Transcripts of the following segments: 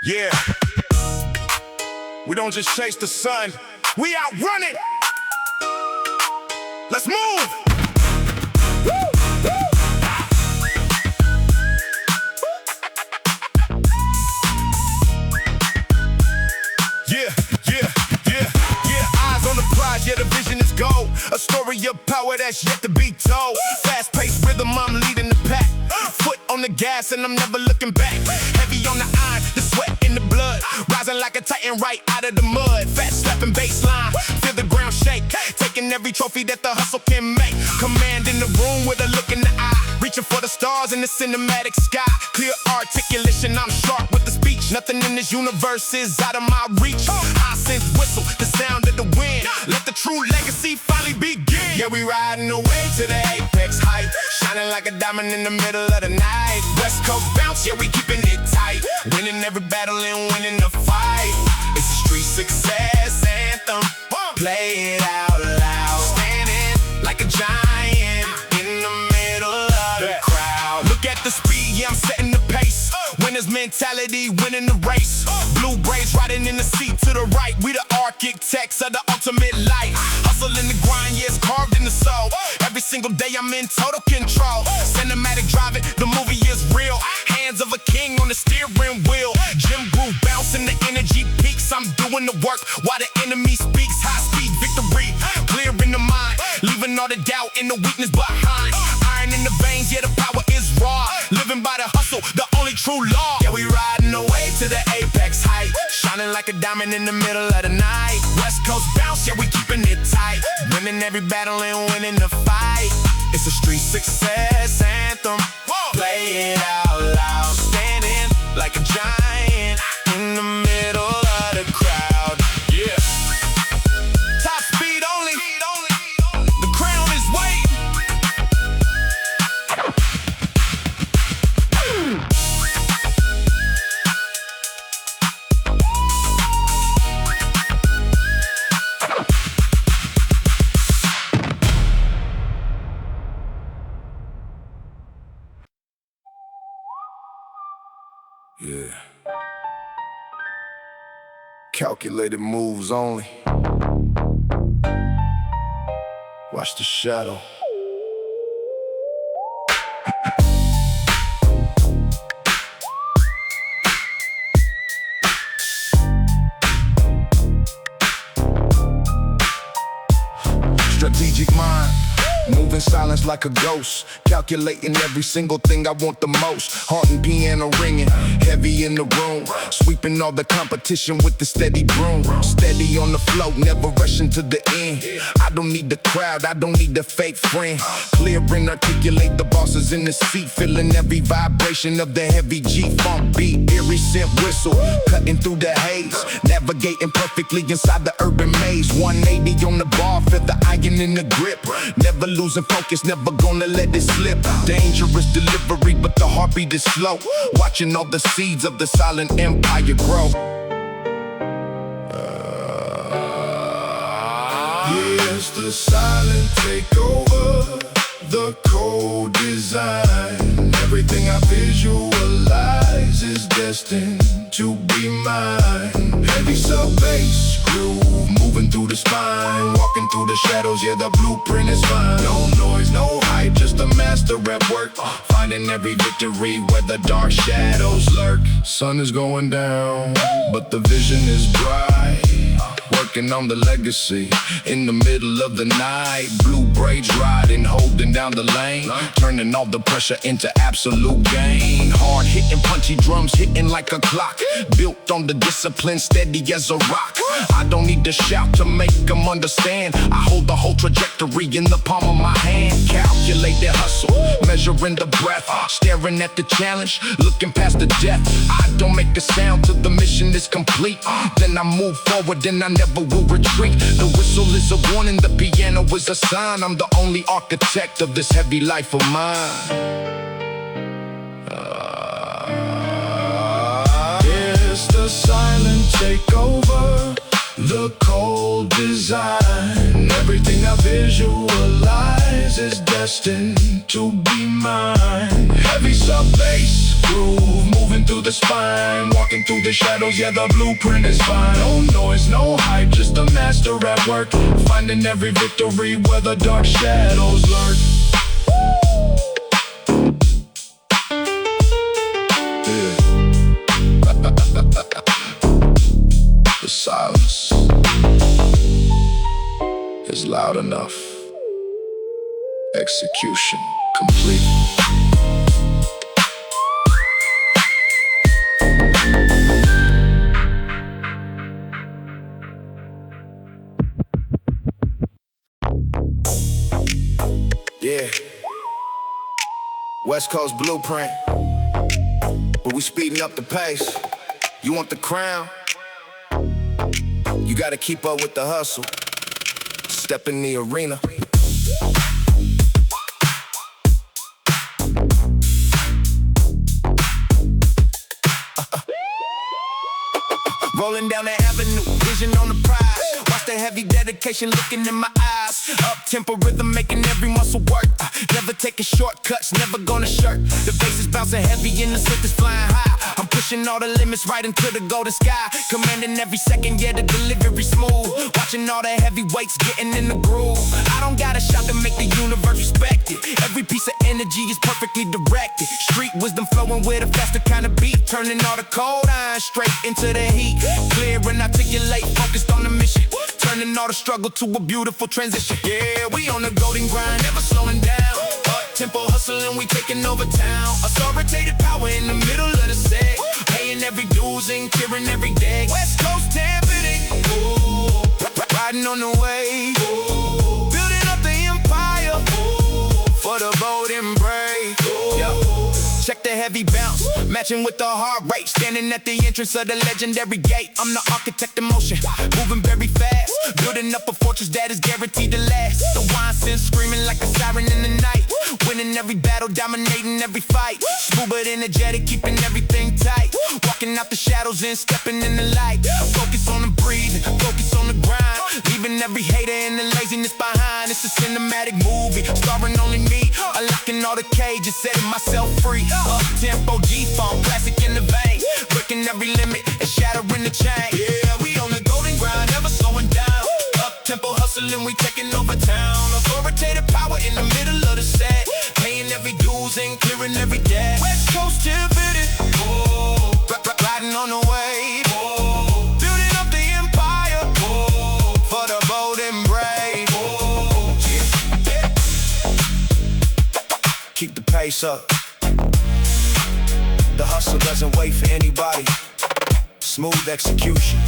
Yeah. We don't just chase the sun, we outrun it. Let's move. Woo, woo. Eyes on the prize, yeah, the vision is gold. A story of power that's yet to be told. Fast-paced rhythm, I'm leading the pack. Foot on the gas and I'm never looking back. Heavy on the iron, the sweat in the blood. Rising like a titan right out of the mud. Fat slapping baseline, feel the ground shake. Taking every trophy that the hustle can make. Command in the room with a look in the eye. Reaching for the stars in the cinematic sky. Clear articulation, I'm sharp with the speech. Nothing in this universe is out of my reach. I sense whistle, the sound of the wind. Let the true legacy finally begin. Yeah, we riding away to the apex height. Shining like a diamond in the middle of the night. West Coast bounce, yeah, we keeping it tight. Winning every battle and winning the fight. It's a street success anthem. Play it out loud. Standing like a giant in the middle of the crowd. Look at the speed, yeah, I'm setting the pace. Winner's mentality, winning the race. Blue braids riding in the seat to the right. We the architects of the ultimate life. Hustle in the grind, yeah, it's carved in the soul. Every single day I'm in total control. Cinematic driving, the movie is real. Hands of a king on the steering wheel. Gym groove bouncing, the energy peaks. I'm doing the work while the enemy speaks. High speed victory, clear in the mind. Leaving all the doubt and the weakness behind. Iron in the veins, yeah, the power is raw. Living by the hustle, the only true law. Yeah, we riding away to the apex height. Shining like a diamond in the middle of the night. West Coast bounce, yeah, we keeping it tight. Winning every battle and winning the fight. It's a street success anthem. Play it out loud. Standing like a giant in the middle of the crowd. Yeah. Top speed only. The crown is waiting. Yeah. Calculated moves only. Watch the shadow. Strategic mind. Moving silence like a ghost. Calculating every single thing I want the most. Heart and piano ringing, heavy in the room. Sweeping all the competition with the steady broom. Steady on the flow, never rushing to the end. I don't need the crowd, I don't need the fake friend. Clear and articulate, the bosses in the seat. Feeling every vibration of the heavy G-funk beat. Eerie scent whistle, cutting through the haze. Navigating perfectly inside the urban maze. 180 on the bar, feel the iron in the grip. Never losing focus, never gonna let it slip. Dangerous delivery, but the heartbeat is slow. Watching all the seeds of the silent empire grow. Here's the silent takeover, the cold design. Everything I visualize is destined to be mine. Heavy sub-bass groove, moving through the spine. Walking through the shadows, yeah, the blueprint is fine. No noise, no hype, just a master at work. Finding every victory where the dark shadows lurk. Sun is going down, but the vision is bright. Working on the legacy in the middle of the night. Blue braids riding, holding down the lane. Turning all the pressure into absolute gain. Hard hitting, punchy drums hitting like a clock. Built on the discipline, steady as a rock. I don't need to shout to make them understand. I hold the whole trajectory in the palm of my hand. Calculate their hustle, measuring the breath. Staring at the challenge, looking past the death. I don't make a sound till the mission is complete. Then I move forward, then I never will retreat. The whistle is a warning, the piano is a sign. I'm the only architect of this heavy life of mine. It's the silent takeover, the cold design. Everything I visualize is destined to be mine. Heavy sub-bass groove, moving through the spine, walking through the shadows, yeah, the blueprint is fine. No noise, no hype, just a master at work, finding every victory where the dark shadows lurk. The silence is loud enough. Execution complete. Yeah, West Coast blueprint, but we speeding up the pace. You want the crown? You gotta keep up with the hustle. Step in the arena. Rolling down the avenue, vision on the prize. Watch the heavy dedication looking in my eyes. Up-tempo rhythm making every muscle work. Never taking shortcuts, never gonna shirk. The bass is bouncing heavy and the synth is flying high. I'm pushing all the limits right into the golden sky. Commanding every second, yeah, the delivery smooth. Watching all the heavyweights getting in the groove. I don't gotta shout to make the universe respect it. Every piece of energy is perfectly directed. Street wisdom flowing with a faster kind of beat. Turning all the cold iron straight into the heat. Clear and articulate, focused on the mission. Turning all the struggle to a beautiful transition. Yeah, we on the golden grind, never slowing down. Up-tempo hustling, we taking over town. Authoritative power in the middle of the set. Paying every dues and clearing every day. West Coast tamping it. Riding on the wave. Building up the empire. For the bold and brave. Check the heavy bounce, matching with the heart rate. Standing at the entrance of the legendary gate. I'm the architect of motion, moving very fast. Building up a fortress that is guaranteed to last. The wine sense screaming like a siren in the night. Winning every battle, dominating every fight. Smooth but energetic, keeping everything tight. Walking out the shadows and stepping in the light. Focus on the breathing, focus on the grind. Leaving every hater and the laziness behind. It's a cinematic movie, starring only me. Unlocking all the cages, setting myself free. Up-tempo G-funk, classic in the vein. Breaking every limit and shattering the chain. Yeah, we on the golden grind, never slowing down. Up-tempo hustling, we taking over town. Authoritative power in the middle of the set. Paying every dues and clearing every debt. West Coast tipping. Riding on the wave. Building up the empire. For the bold and brave. Keep the pace up. The hustle doesn't wait for anybody. Smooth execution.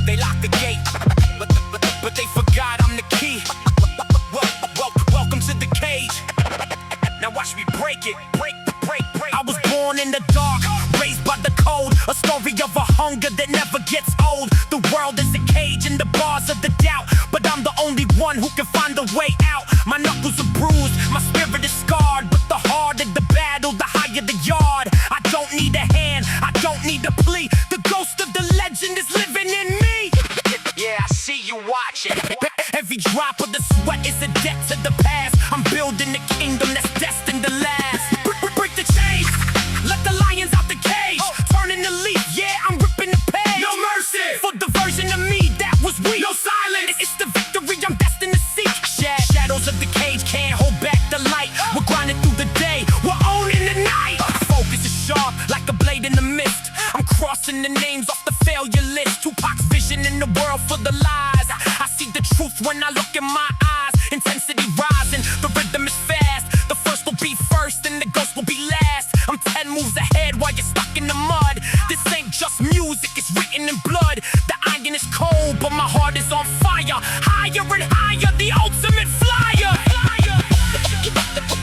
They locked the gate, but they forgot I'm the key. Welcome to the cage. Now watch me break it. Break. I was born in the dark, raised by the cold. A story of a hunger that never gets old. The world is a cage and the bars of the doubt, but I'm the only one who can find a way out. My knuckles are bruised, my spirit is scarred, but the harder the battle, the higher the yard. I don't need a hand, I don't need a plea. The ghost of the legend is living in me. Yeah, I see you watching. Every drop of the sweat is a debt to the past. I'm building a kingdom that's destined to last. Break the chains, let the lions out the cage. Turning the leaf, yeah, I'm ripping the page. No mercy for the version of me that was weak. No silence, it's the victory I'm destined to seek. Shadows of the cage can't hold back the light. We're grinding through the day, we're owning the night. Focus is sharp like a blade in the mist. I'm crossing the names off the failure list. Tupac's vision in the world for the lies. I see the truth when I look in my eyes. Intensity rising, the rhythm is fast. The first will be first and the ghost will be last. I'm 10 moves ahead while you're stuck in the mud. This ain't just music, it's written in blood. The iron is cold, but my heart is on fire. Higher and higher, the ultimate flyer.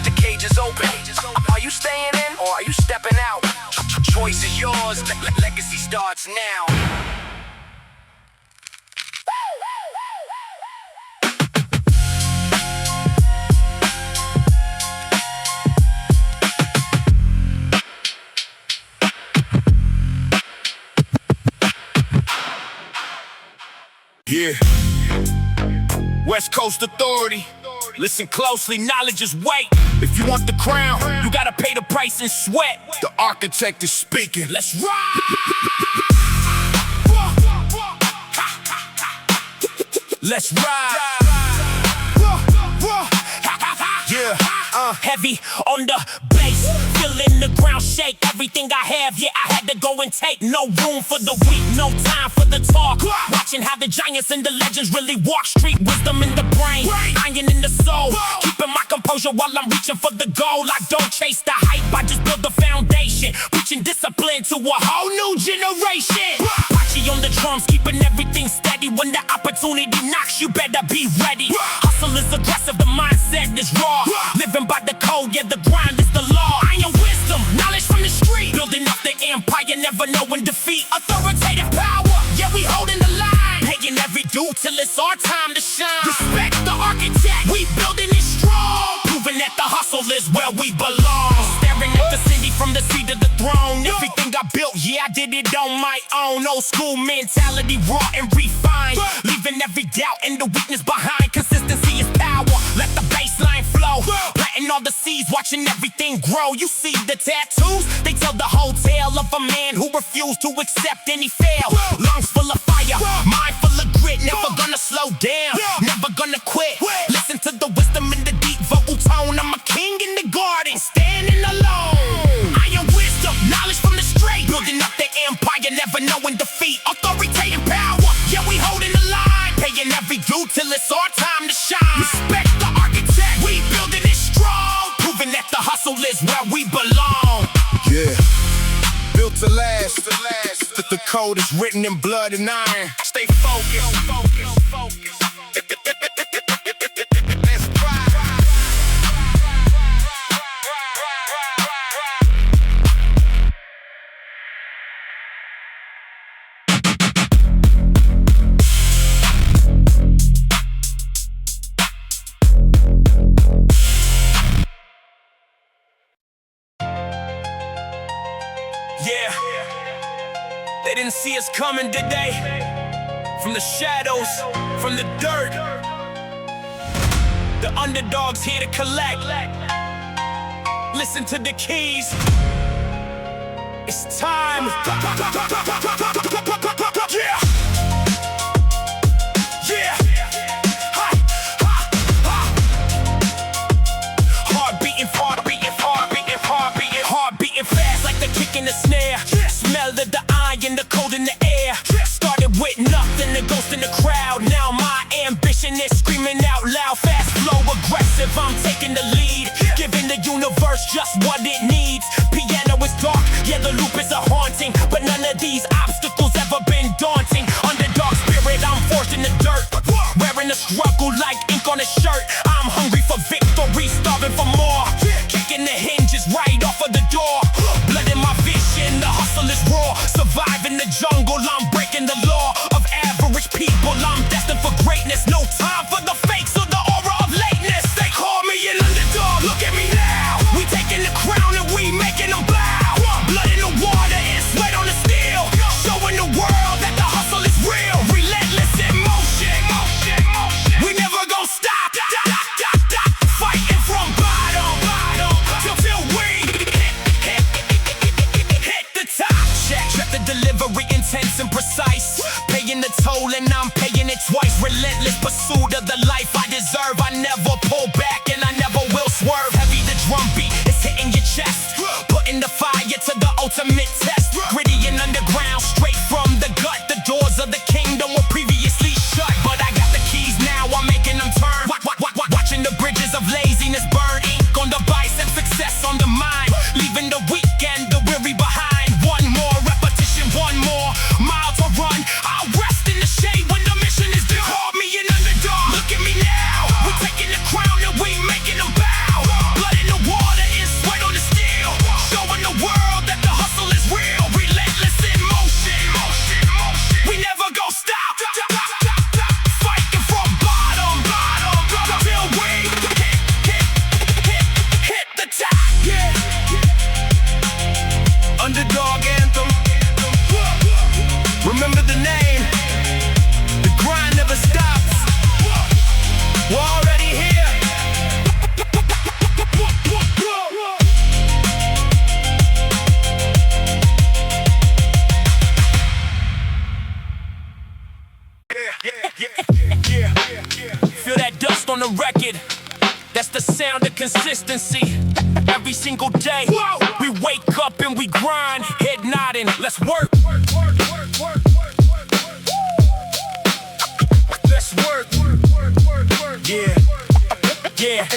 The cage is open. Are you staying in or are you stepping out? Choice is yours, legacy starts now. Yeah. West Coast Authority. Listen closely, knowledge is weight. If you want the crown, you gotta pay the price in sweat. The architect is speaking. Let's ride! Let's ride! Yeah. Heavy on the bass, feeling the ground shake. Everything I have, yeah, I had to go and take. No room for the weak, no time for the talk. Watching how the giants and the legends really walk. Street wisdom in the brain, iron in the soul. Keeping my composure while I'm reaching for the goal. I don't chase the hype, I just build the foundation. Preaching discipline to a whole new generation. Pachi on the drums, keeping everything steady. When the opportunity knocks, you better be ready. Hustle is aggressive, the mindset is raw. Living by the code, yeah, the grind is the law. Iron wisdom, knowledge from the street. Building up the empire, never knowing defeat. Authoritative power, yeah, we holding the line. Paying every due till it's our time to shine. Respect the architect, we building it strong. Proving that the hustle is where we belong. Staring at the city from the seat of the throne. Everything I built, yeah, I did it on my own. Old school mentality, raw and refined. Leaving every doubt and the weakness behind. Consistency is power, let the baseline flow. Planting all the seeds, watching everything grow. You see the tattoos, they tell the whole tale of a man who refused to accept any fail. Lungs full of fire, mind full of grit. Never gonna slow down, never gonna quit. Listen to the wisdom in the deep vocal tone. I'm a king in the garden, standing alone. Iron wisdom, knowledge from the straight. Building up the empire, never knowing defeat. Authoritative power, yeah, we holding the line. Paying every due till it's our time to shine. Respect the architect, we building it strong. Proving that the hustle is where we belong. Yeah. Built to last. The code is written in blood and iron. Stay focused. Let's ride. Yeah, they didn't see us coming today. From the shadows, from the dirt, the underdogs here to collect. Listen to the keys. It's time. Yeah. Yeah. Ha, ha, ha. Heart beating, heart beating, heart beating, heart beating, heart beating fast like the kick in the snare. Smell of the iron, the cold in the air. Started with nothing, the ghost in the crowd. Now my ambition is screaming out loud. Fast flow, aggressive, I'm taking the lead. Giving the universe just what it needs. Piano is dark, yeah, the loop is a haunting. But none of these obstacles ever been daunting. Underdog spirit, I'm forced in the dirt. Wearing a struggle like ink on a shirt. I'm hungry for victory, starving for more. Kicking the hinges right off of the door. Blood in my vision, the hustle is raw. Survive in the jungle, I'm breaking the law of average people. I'm destined for greatness. No time for the fakes or the aura of lateness. They call me an underdog, look at me now. We taking the crown and we making them bow. Blood in the water and sweat on the steel. Showing the world that the hustle is real. Relentless in motion. We never gon' stop. Fighting from bottom till we hit the top. Check the delivery, intense and precise. Paying the toll and I'm paying it twice. Relentless pursuit of the life I deserve. I never pull back and I never will swerve. Heavy the drum beat, it's hitting your chest. Putting the fire to the ultimate test. Gritty and underground, straight from the gut. The doors of the kingdom were previously shut, but I got the keys now, I'm making them turn. Watching the bridges of laziness burn. Ink on the bicep, success on the mind. Leaving the weak and the weary behind. One more repetition, one more mile to run. I'll rest in the shade when the mission is done. Call me an underdog, look at me now. sound of consistency. Every single day, we wake up and we grind. Head nodding, let's work. Let's work. Yeah. Yeah.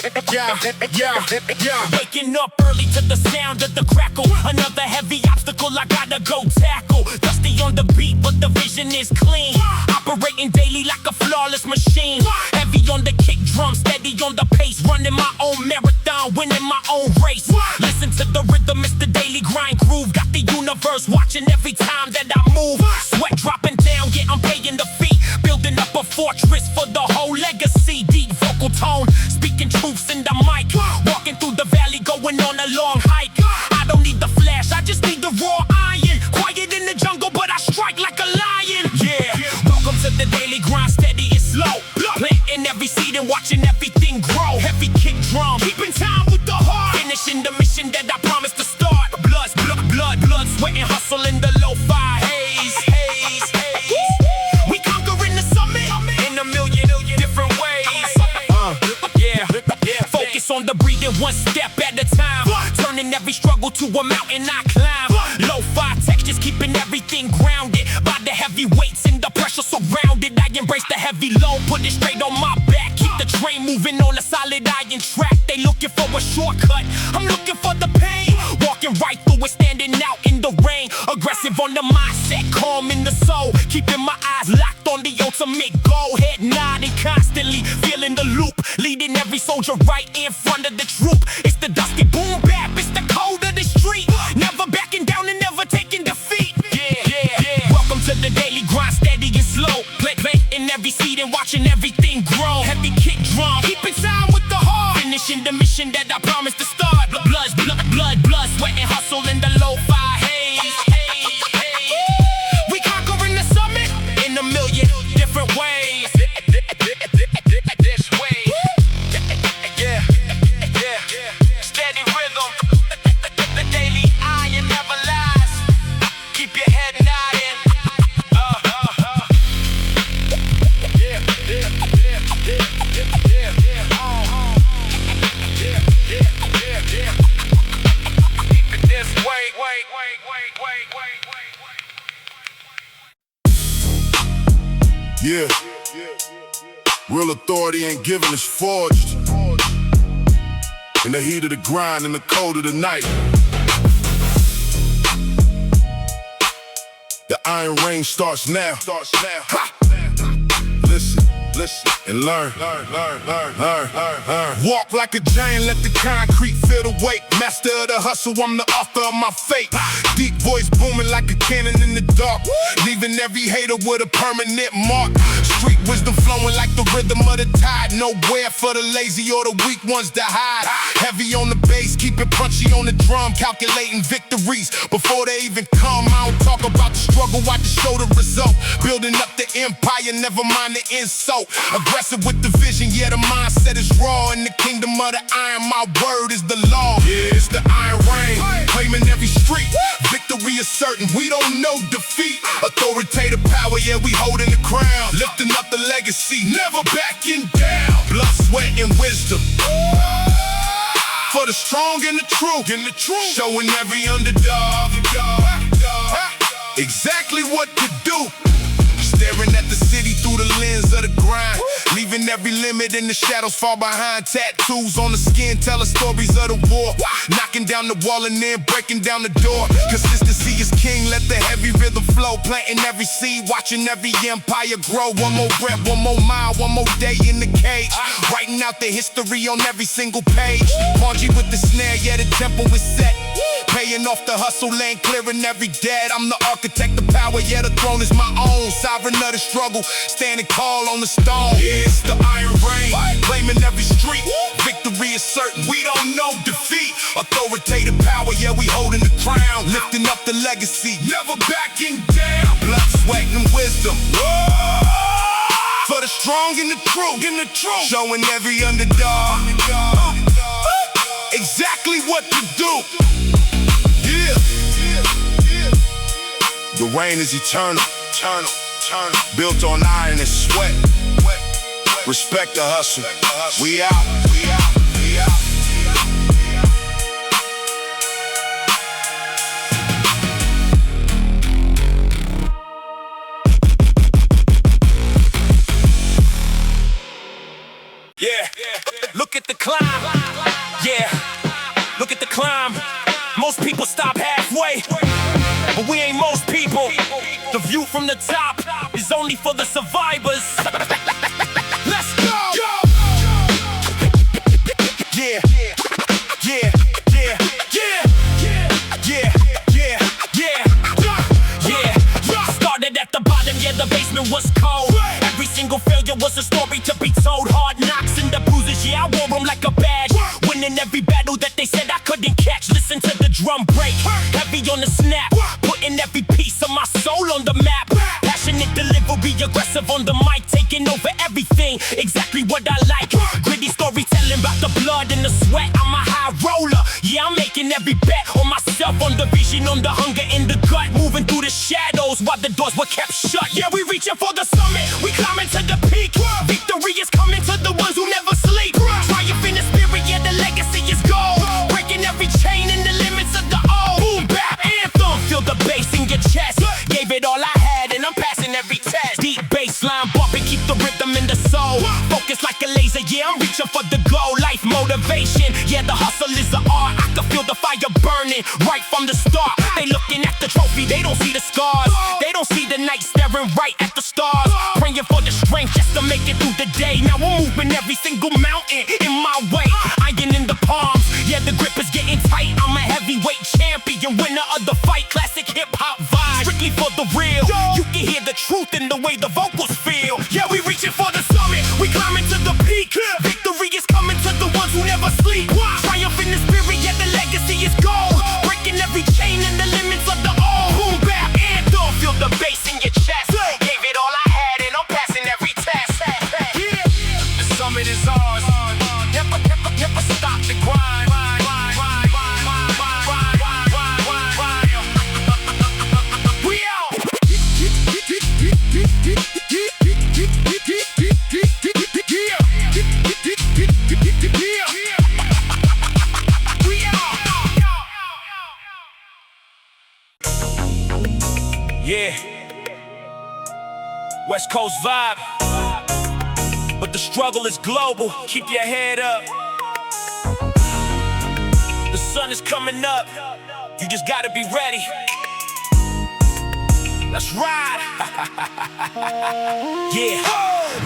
Waking up early to the sound of the crackle. Another heavy obstacle I gotta go tackle. Dusty on the beat, but the vision is clean. Operating daily like a flawless machine. Heavy on the kick drum, steady on the pace. Running my own marathon, winning my own race. Listen to the rhythm, it's the daily grind groove. Got the universe watching every time that I move. Sweat dropping down, yeah, I'm paying the fee. Building up a fortress for the whole legacy. Deep vocal tone, speaking truths in the mic. Walking through the valley, going on a long hike. I don't need the flash, I just need the raw iron. Quiet in the jungle, but I strike like a lion. Yeah, welcome to the daily grind, steady and slow. Planting every seed and watching everything grow. Heavy kick drum, keeping time with the heart. Finishing the mission that I promised to start. Blood, sweat and hustle in the lo-fi haze. We conquering the summit in a million different ways. Focus on the breathing, one step at a time. Turning every struggle to a mountain I climb. Lo-fi textures, keeping everything grounded. By the heavy weights and the pressure surrounded. I embrace the heavy load, put it straight on my back. Keep the train moving on a solid iron track. They looking for a shortcut, I'm looking for the pain. Walking right through it, standing out in the rain. Aggressive on the mindset, calm in the soul. Keeping my eyes locked on the ultimate goal. Head nodding constantly, feeling the loop. Leading every soldier right in front of the troop. It's the dusty boom bap, it's the code of the street. Never backing down and never taking defeat. Yeah. Welcome to the daily grind, steady and slow. Planting every seed and watching everything grow. Heavy kick drum, keeping time with the heart. Finishing the mission that I promised to start. Blood, sweat and hustle in the lo-fi haze. We conquering the summit in a million different ways. This way. Yeah. Steady rhythm. The daily iron never lies. Keep your head nodding. Yeah. Real authority ain't given, it's forged. In the heat of the grind, in the cold of the night. The iron rain starts now. Ha! Listen and learn. Walk like a giant, let the concrete feel the weight. Master of the hustle, I'm the author of my fate. Deep voice booming like a cannon in the dark. Leaving every hater with a permanent mark. Street wisdom flowing like the rhythm of the tide. Nowhere for the lazy or the weak ones to hide. Heavy on the bass, keep it punchy on the drum. Calculating victories before they even come. I don't talk about the struggle, I just show the result. Building up the empire, never mind the insult. Aggressive with the vision, yeah, the mindset is raw. In the kingdom of the iron, my word is the law. Yeah, it's the iron rain, claiming every street. Victory is certain, we don't know defeat. Authoritative power, yeah, we holding the crown. Lifting up the legacy, never backing down. Blood, sweat, and wisdom for the strong and the true. Showing every underdog exactly what to do. Staring at the city through the lens of the grind. Leaving every limit in the shadows far behind. Tattoos on the skin tell the stories of the war. Knocking down the wall and then breaking down the door. Consistency is king, let the heavy rhythm flow. Planting every seed, watching every empire grow. One more breath, one more mile, one more day in the cage. Writing out the history on every single page. Margie with the snare, yeah, the tempo is set. Paying off the hustle, lane clearing every dead. I'm the architect of power, yeah, the throne is my own. Sovereign of the struggle, standing tall on the stone. Yeah, it's the iron rain, claiming every street. Victory is certain, we don't know defeat. Authoritative power, yeah, we holding the crown. Lifting up the legacy, never backing down. Blood, sweat, and wisdom for the strong and the true. Showing every underdog exactly what to do. Yeah. The rain is eternal. Built on iron and sweat. Respect the hustle. We out. at the climb. Yeah, look at the climb. Most people stop halfway, but we ain't most people. The view from the top is only for the survivors. Let's go! Yeah, yeah, yeah, yeah, yeah, yeah, yeah, yeah. Started at the bottom, yeah, the basement was cold. Every single failure was a story to be told. Hard knocks and the bruises, yeah, I wore them like a badge. Winning every battle that they said I couldn't catch. Listen to the drum break, heavy on the snap. Putting every piece of my soul on the map. Passionate delivery, aggressive on the mic. Taking over everything, exactly what I like. Gritty storytelling about the blood and the sweat. I'm a high roller, yeah, I'm making every bet on myself, on the vision, on the hunger in the gut. Moving through the shadows while the doors were kept shut. Yeah, we reaching for the summit, we climbing to the peak. Victory is coming to the ones who never sleep. Triumph in the spirit, yeah, the legacy is gold. Breaking every chain and the limits of the old. Boom, bap, anthem, feel the bass in your chest. Gave it all I had and I'm passing every test. Deep bass line bumping, keep the rhythm in the soul. Focus like a laser, yeah, I'm reaching for the goal. Life motivation, yeah, the hustle is the art. I can feel the fire burning right from the start. They looking at the trophy, they don't see the scars. They don't see the night staring right at the stars. Praying for the strength just to make it through the day. Now I'm moving every single mountain in my way. Iron in the palms, yeah, the grip is getting tight. I'm a heavyweight champion, winner of the fight. Classic hip-hop vibe, strictly for the real. You can hear the truth in the way the vocals feel. Yeah, we reaching for the summit, we climbing to the peak. Victory is coming to the ones who never sleep. Triumph in the spirit, yeah, the legacy is gold. Breaking every chain and the limits of the old. Boom, bap, anthem, feel the bass in your chest. Gave it all I had and I'm passing every test. The summit is ours. Never stop the grind. We out. Yeah, West Coast vibe, but the struggle is global. Keep your head up. The sun is coming up. You just gotta be ready. Let's ride. Yeah.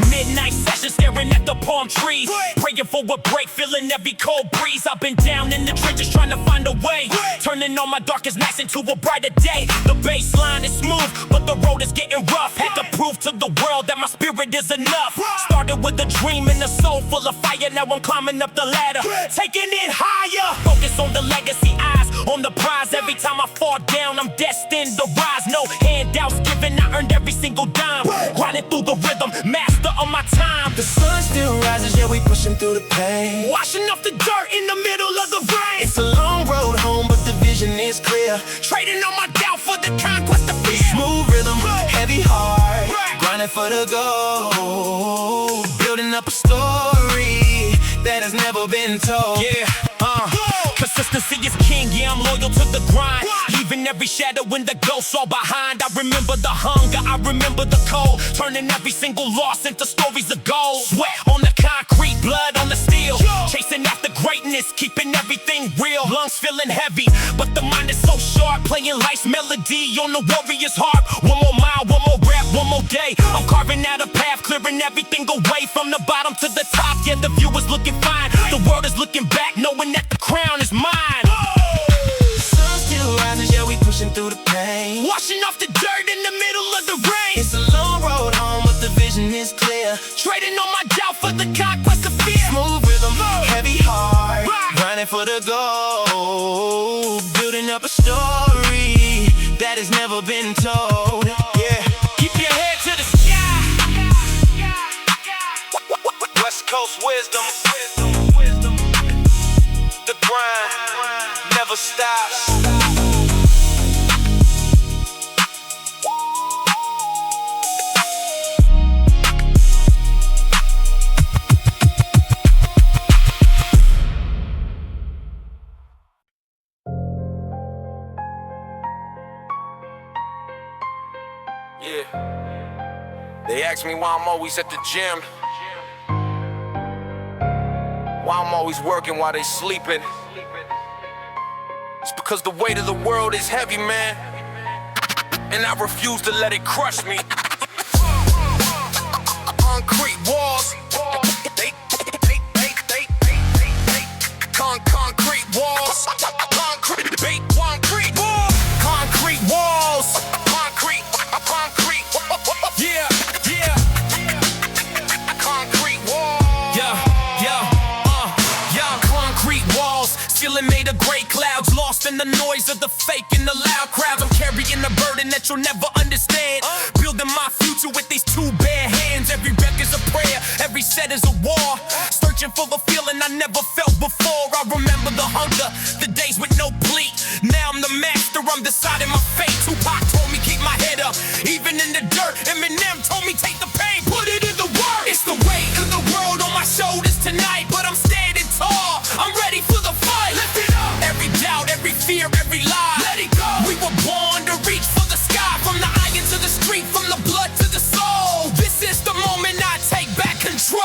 Midnight session staring at the palm trees. Praying for a break, feeling every cold breeze. I've been down in the trenches trying to find a way. Turning all my darkest nights into a brighter day. The baseline is smooth, but the road is getting rough. Had to prove to the world that my spirit is enough. Started with a dream and a soul full of fire. Now I'm climbing up the ladder, taking it higher. Focus on the legacy, eyes on the prize. Every time I fall down, I'm destined to rise. No handouts given, I earned every single dime. Grinding through the rhythm, master of my time. The sun still rises, yeah, we pushing through the pain. Washing off the dirt in the middle of the rain. It's a long road home, but the vision is clear. Trading on my doubt for the conquest of fear. Smooth rhythm, heavy heart, grinding for the goal. Building up a story that has never been told. Yeah, consistency is king, yeah, I'm loyal to the grind. Leaving every shadow in the ghost all behind. I remember the hunger, I remember the cold. Turning every single loss into stories of gold. Sweat on the concrete, blood on the steel. Chasing after greatness, keeping everything real. Lungs feeling heavy, but the mind is so sharp. Playing life's melody on the warrior's harp. One more mile, one more rap, one more day. I'm carving out a path, clearing everything away. From the bottom to the top, yeah, the view is looking fine. The world is looking back, knowing that the crown is mine. The sun still rises, yeah, we pushing through the pain. Washing off the dirt in the middle of the rain. It's a long road home, but the vision is clear. Trading on my doubt for the conquest of fear. Smooth rhythm, heavy heart, grinding for the goal. Building up a story that has never been told. Yeah, keep your head to the sky. West Coast wisdom. The grind never stops. Yeah. They ask me why I'm always at the gym. Why I'm always working while they sleeping? It's because the weight of the world is heavy, man, and I refuse to let it crush me. Concrete walls, concrete walls, concrete walls, concrete walls, concrete, yeah, concrete walls, concrete walls, ceiling made of gray clouds, lost in the noise of the fake and the loud crowds. I'm carrying a burden that you'll never understand, building my future with these two bare hands. Every rep is a prayer, every set is a war, searching for the feeling I never felt before. I remember the hunger, the days with no plea. Now I'm the master, I'm deciding my fate. Tupac told me keep my head up, even in the dirt. Eminem told me take the pain, put it in the work. It's the weight of the world on my shoulders tonight, but I'm standing tall, I'm ready for the fight. Lift it up. Every doubt, every fear, every lie, let it go. We were born to reach for the sky, from the iron to the street, from the blood to the soul. This is the moment I take back control.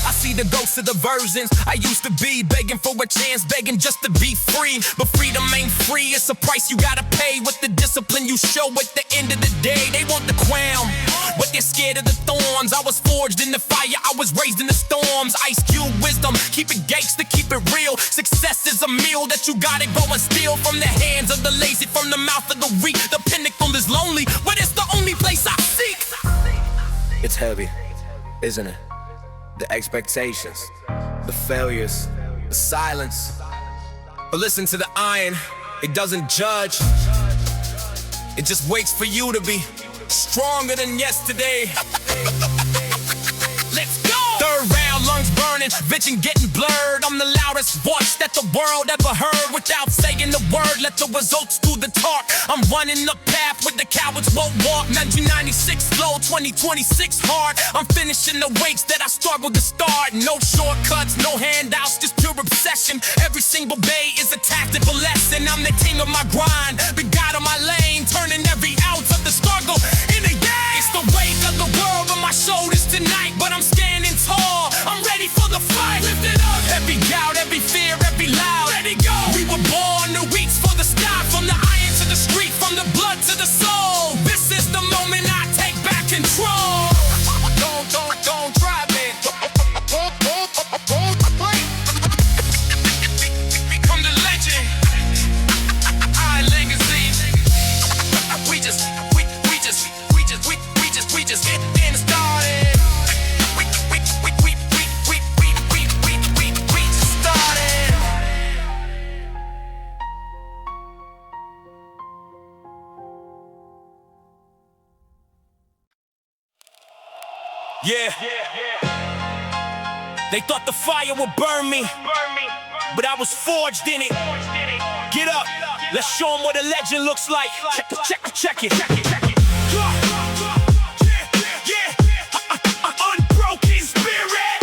I see the ghosts of the versions I used to be, begging for a chance, begging just to be free. But freedom ain't free, it's a price you gotta pay with the discipline you show at the end of the day. They want the crown, but they're scared of the thorns. I was forged in the fire, I was raised in the storms. Ice Cube wisdom, keep it gangsta, keep it real. Success is a meal that you gotta go and steal from the hands of the lazy, from the mouth of the weak. The pinnacle is lonely, but it's the only place I seek. It's heavy, isn't it? The expectations, the failures, the silence. But listen to the iron, it doesn't judge. It just waits for you to be stronger than yesterday. Let's go! Third round, lungs burning, vision getting blurred. I'm the loudest voice that the world ever heard. Without saying the word, let the results do the talk. I'm running the path where the cowards won't walk. 1996 slow, 2026 hard. I'm finishing the weights that I struggled to start. No shortcuts, no handouts, just pure obsession. Every single day is a tactical lesson. I'm the king of my grind, the god of my lane, turning every ounce of the struggle into gain. It's the weight of the world on my shoulders tonight, but I'm standing tall, I'm ready for the fight. Lift it up. Every doubt, every fear, every loud, let it go. We were born to reach for the sky, from the iron to the street, from the blood to the soul. This is the moment I take back control. Don't try me. Become the legend. I legacy. We just getting started. We just started. Yeah. They thought the fire would burn me, but I was forged in it. Get up, let's show them what a legend looks like. Check it. Unbroken spirit.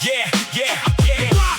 Yeah.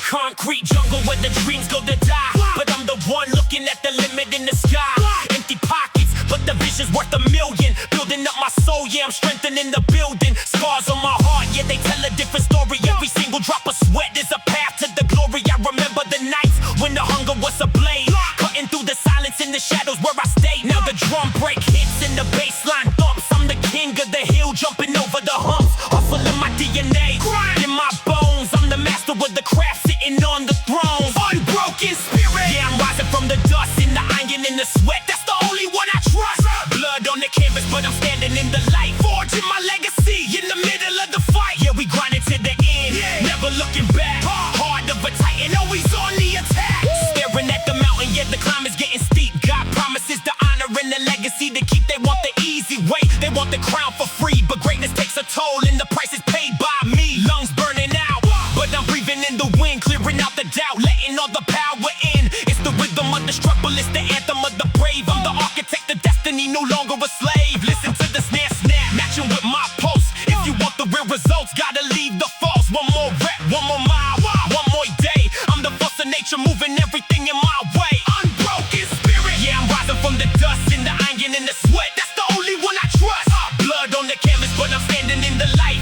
Concrete jungle where the dreams go to die, but I'm the one looking at the limit in the sky. Empty pockets, but the vision's worth $1 million. Building up my soul, yeah, I'm strengthening the building. Scars on my heart, yeah, they tell a different story. Every single drop of sweat is a path to the glory. I remember the nights when the hunger was a blade, cutting through the silence in the shadows where I stayed. Now the drum break hits and the bassline thumps. I'm the king of the hill, jumping over the humps. Hustle in my DNA, in my bones. I'm the master of the craft, sitting on the throne. Unbroken spirit. Yeah, I'm rising from the dust, in the iron, in the sweat. That's the only one I trust. Blood on the canvas, but I'm standing in the light, forging my legacy in the middle of the fight. Yeah, we grinding to the end, never looking back. Hard of a titan, always on the attack. Staring at the mountain, yeah, the climb is getting steep. God promises the honor and the legacy to keep. They want the easy way, they want the crown for free, but greatness takes a toll and the price is paid by me. Lungs burning out, but I'm breathing in the wind, clearing out the doubt, letting all the power in. It's the rhythm of the struggle, it's the anthem of the brave. I'm the architect of destiny, no longer a slave. Listen to the snare snap, matching with my pulse. If you want the real results, gotta leave the false. One more rep, one more mile, one more day. I'm the force of nature, moving everything in my way. Unbroken spirit. Yeah, I'm rising from the dust, in the iron, in the sweat. That's the only one I trust. Blood on the canvas, but I'm standing in the light.